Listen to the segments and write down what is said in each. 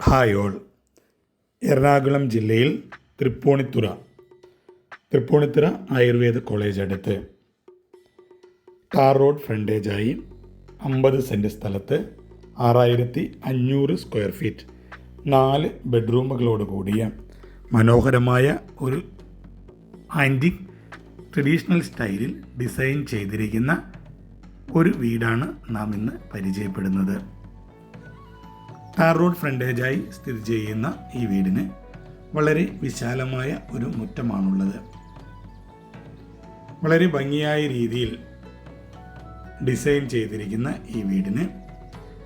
Hi all. Ernakulam ജില്ലയിൽ Tripunithura Ayurveda college അടുത്ത് tar road ഫ്രണ്ടേജായി 50 സെൻറ്റ് സ്ഥലത്ത് 6500 സ്ക്വയർ ഫീറ്റ് 4 ബെഡ്റൂമുകളോട് കൂടിയ മനോഹരമായ ഒരു ആൻറ്റിക് ട്രഡീഷണൽ സ്റ്റൈലിൽ ഡിസൈൻ ചെയ്തിരിക്കുന്ന ഒരു വീടാണ് നാം ഇന്ന് പരിചയപ്പെടുന്നത്. ടാർ റോഡ് ഫ്രണ്ടേജായി സ്ഥിതി ചെയ്യുന്ന ഈ വീടിന് വളരെ വിശാലമായ ഒരു മുറ്റമാണുള്ളത്. വളരെ ഭംഗിയായ രീതിയിൽ ഡിസൈൻ ചെയ്തിരിക്കുന്ന ഈ വീടിന്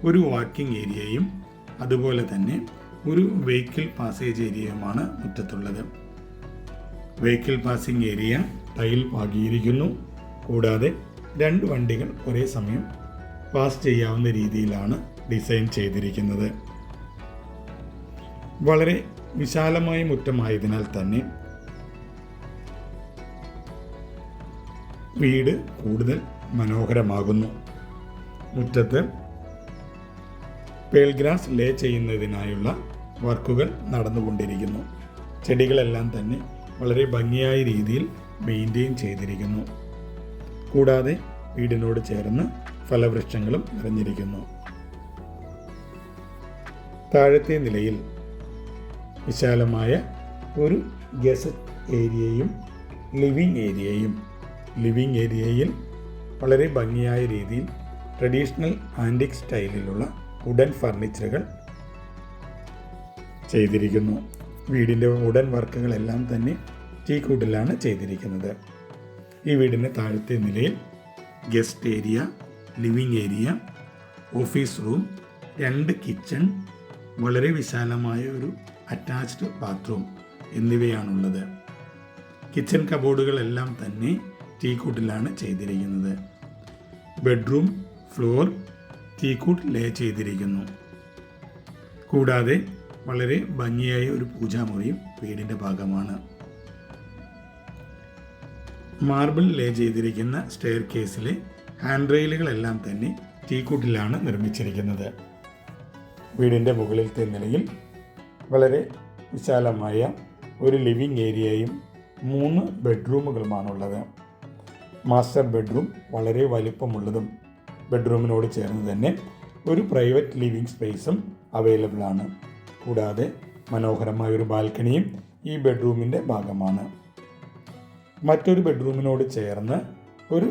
ഒരു വാക്കിംഗ് ഏരിയയും അതുപോലെ തന്നെ ഒരു വെഹിക്കിൾ പാസേജ് ഏരിയയുമാണ് മുറ്റത്തുള്ളത്. വെഹിക്കിൾ പാസിംഗ് ഏരിയ ടൈൽ പാകിയിരിക്കുന്നു. കൂടാതെ 2 വണ്ടികൾ ഒരേ സമയം പാസ് ചെയ്യാവുന്ന രീതിയിലാണ് ഡിസൈൻ ചെയ്തിരിക്കുന്നത്. വളരെ വിശാലമായ മുറ്റമായതിനാൽ തന്നെ വീട് കൂടുതൽ മനോഹരമാകുന്നു. മുറ്റത്ത് പേൾ ഗ്രാസ് ലേ ചെയ്യുന്നതിനായുള്ള വർക്കുകൾ നടന്നുകൊണ്ടിരിക്കുന്നു. ചെടികളെല്ലാം തന്നെ വളരെ ഭംഗിയായ രീതിയിൽ മെയിൻറ്റെയിൻ ചെയ്തിരിക്കുന്നു. കൂടാതെ വീടിനോട് ചേർന്ന് ഫലവൃക്ഷങ്ങളും നിറഞ്ഞിരിക്കുന്നു. താഴത്തെ നിലയിൽ വിശാലമായ ഒരു ഗസറ്റ് ഏരിയയും ലിവിംഗ് ഏരിയയിൽ വളരെ ഭംഗിയായ രീതിയിൽ ട്രഡീഷണൽ ആൻറ്റിക് സ്റ്റൈലിലുള്ള വുഡൻ ഫർണിച്ചറുകൾ ചെയ്തിരിക്കുന്നു. വീടിൻ്റെ വുഡൻ വർക്കുകളെല്ലാം തന്നെ ടീക്കൂട്ടിലാണ് ചെയ്തിരിക്കുന്നത്. ഈ വീടിൻ്റെ താഴത്തെ നിലയിൽ guest area, living area, office room, 2 kitchen, വളരെ വിശാലമായ ഒരു അറ്റാച്ച്ഡ് ബാത്റൂം എന്നിവയാണുള്ളത്. കിച്ചൺ കബോർഡുകളെല്ലാം തന്നെ ടീക്കൂട്ടിലാണ് ചെയ്തിരിക്കുന്നത്. ബെഡ്റൂം ഫ്ലോർ ടീക്കൂട്ട് ലേ ചെയ്തിരിക്കുന്നു. കൂടാതെ വളരെ ഭംഗിയായ ഒരു പൂജാമുറിയും വീടിൻ്റെ ഭാഗമാണ്. മാർബിൾ ലേ ചെയ്തിരിക്കുന്ന സ്റ്റെയർ കേസിലെ ഹാൻഡ് റെയിലുകളെല്ലാം തന്നെ ടീക്കൂട്ടിലാണ് നിർമ്മിച്ചിരിക്കുന്നത്. വീടിൻ്റെ മുകളിലത്തെ നിലയിൽ വളരെ വിശാലമായ ഒരു ലിവിംഗ് ഏരിയയും 3 ബെഡ്റൂമുകളുമാണുള്ളത്. മാസ്റ്റർ ബെഡ്റൂം വളരെ വലിപ്പമുള്ളതും ബെഡ്റൂമിനോട് ചേർന്ന് തന്നെ ഒരു പ്രൈവറ്റ് ലിവിംഗ് സ്പേസും അവൈലബിൾ ആണ്. കൂടാതെ മനോഹരമായ ഒരു ബാൽക്കണിയും ഈ ബെഡ്റൂമിൻ്റെ ഭാഗമാണ്. മറ്റൊരു ബെഡ്റൂമിനോട് ചേർന്ന് ഒരു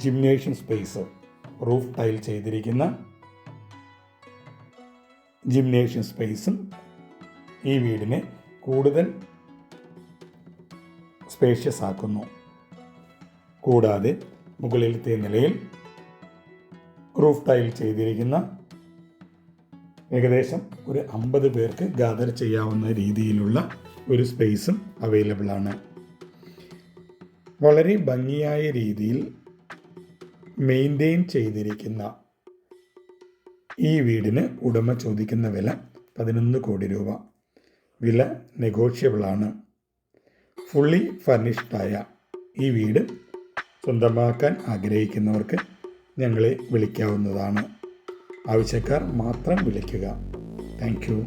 ജിംനേഷ്യം സ്പേസ്, റൂഫ് ടൈൽ ചെയ്തിരിക്കുന്ന ജിംനേഷ്യം സ്പേസും ഈ വീടിനെ കൂടുതൽ സ്പേഷ്യസ് ആക്കുന്നു. കൂടാതെ മുകളിലത്തെ നിലയിൽ റൂഫ് ടൈൽ ചെയ്തിരിക്കുന്ന ഏകദേശം ഒരു 50 പേർക്ക് ഗാദർ ചെയ്യാവുന്ന രീതിയിലുള്ള ഒരു സ്പേസും അവൈലബിൾ ആണ്. വളരെ ഭംഗിയായ രീതിയിൽ മെയിൻറ്റെയിൻ ചെയ്തിരിക്കുന്ന ഈ വീടിന് ഉടമ ചോദിക്കുന്ന വില 11 കോടി രൂപ. വില നെഗോഷ്യബിളാണ്. ഫുള്ളി ഫർണിഷ്ഡായ ഈ വീട് സ്വന്തമാക്കാൻ ആഗ്രഹിക്കുന്നവർക്ക് ഞങ്ങളെ വിളിക്കാവുന്നതാണ്. ആവശ്യക്കാർ മാത്രം വിളിക്കുക. Thank you.